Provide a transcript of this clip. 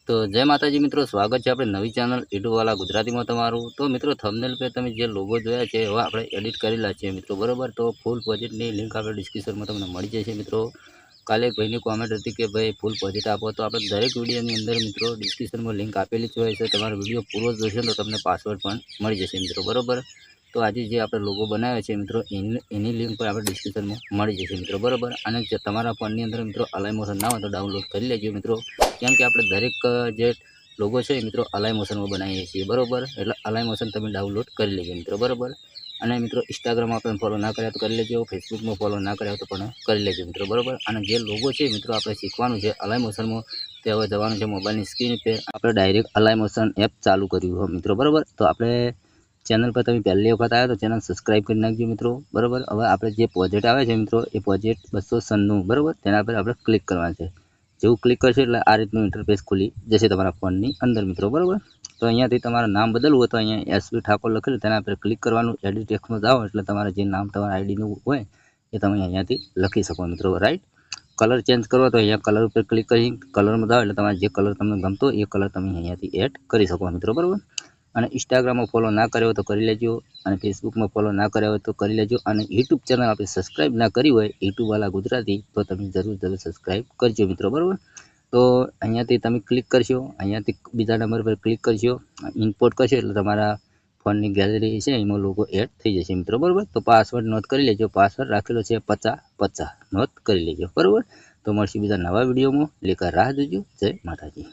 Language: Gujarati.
તો જય માતાજી મિત્રો, સ્વાગત છે આપણે નવી ચેનલ યુટ્યુબવાલા ગુજરાતીમાં તમારું। તો મિત્રો થંબનેલ પર તમે જે લોગો જોયા છે એવા આપણે એડિટ કરેલા છે મિત્રો, બરાબર। તો ફૂલ પ્રોજેક્ટની લિંક આપણે ડિસ્ક્રિપ્શનમાં તમને મળી જશે મિત્રો। કાલે એક ભાઈની કોમેન્ટ હતી કે ભાઈ ફૂલ પ્રોજેક્ટ આપો, તો આપણે દરેક વિડીયોની અંદર મિત્રો ડિસ્ક્રિપ્શનમાં લિંક આપેલી જ હોય છે। તમારો વિડીયો પૂરો જોશો તો તમને પાસવર્ડ પણ મળી જશે મિત્રો, બરાબર। તો આજે જે આપણે લોગો બનાવ્યો છે મિત્રો એની લિંક પણ આપણે ડિસ્ક્રિપ્શનમાં મળી જશે મિત્રો, બરાબર। અને જે તમારા ફોનની અંદર મિત્રો અલાઈ મોશન ના હોય તો ડાઉનલોડ કરી લેજો મિત્રો, કેમ કે આપણે દરેક જે લોગો છે મિત્રો અલાઈ મોશનમાં બનાવીએ છીએ, બરાબર। એટલે અલાઈ મોશન તમે ડાઉનલોડ કરી લેજો મિત્રો, બરાબર। અને મિત્રો ઇન્સ્ટાગ્રામમાં આપણે ફોલો ના કર્યા તો કરી લેજો, ફેસબુકમાં ફોલો ના કર્યા તો પણ કરી લેજો મિત્રો, બરાબર। અને જે લોગો છે મિત્રો આપણે શીખવાનું છે અલાઈ મોશનમાં, તે હવે જવાનું છે મોબાઈલની સ્ક્રીન પર। આપણે ડાયરેક્ટ અલાઈ મોશન એપ ચાલુ કર્યું હોય મિત્રો, બરાબર। તો આપણે ચેનલ પર તમે પહેલી વખત આવ્યા તો ચેનલ સબસ્ક્રાઈબ કરી નાખજો મિત્રો, બરાબર। હવે આપણે જે પ્રોજેક્ટ આવે છે મિત્રો એ પ્રોજેક્ટ 296, બરાબર, તેના પર આપણે ક્લિક કરવાનું છે। જેવું ક્લિક કરશો એટલે આ રીતનું ઇન્ટરફેસ ખુલી જશે તમારા ફોનની અંદર મિત્રો, બરાબર। તો અહીંયાથી તમારું નામ બદલવું હોય તો અહીંયા એસવી ઠાકોર લખેલું તેના પર ક્લિક કરવાનું। એડિટ ટેક્સ્ટમાં જાઓ એટલે તમારે જે નામ તમારા આઈડીનું હોય એ તમે અહીંયાથી લખી શકો મિત્રો, રાઈટ। કલર ચેન્જ કરો તો અહીંયા કલર ઉપર ક્લિક કરી કલરમાં જાઓ એટલે તમારે જે કલર તમને ગમતો એ કલર તમે અહીંયાથી એડ કરી શકો મિત્રો, બરાબર। અને ઇન્સ્ટાગ્રામમાં ફોલો ના કર્યો હોય તો કરી લેજો, અને ફેસબુકમાં ફોલો ના કર્યા હોય તો કરી લેજો, અને યુટ્યુબ ચેનલ આપણે સબસ્ક્રાઈબ ના કરી હોય યુટ્યુબવાલા ગુજરાતી તો તમે જરૂર સબસ્ક્રાઈબ કરજો મિત્રો, બરાબર। તો અહીંયાથી તમે ક્લિક કરશો, અહીંયાથી બીજા નંબર પર ક્લિક કરશો, ઇમ્પોર્ટ કરશો એટલે તમારા ફોનની ગેલેરી છે એમાં લોગો એડ થઈ જશે મિત્રો, બરાબર। તો પાસવર્ડ નોંધ કરી લેજો, પાસવર્ડ રાખેલો છે 5050, નોંધ કરી લેજો, બરાબર। તો મળશે બીજા નવા વિડીયોમાં, લેકર રાહ જોજો। જય માતાજી।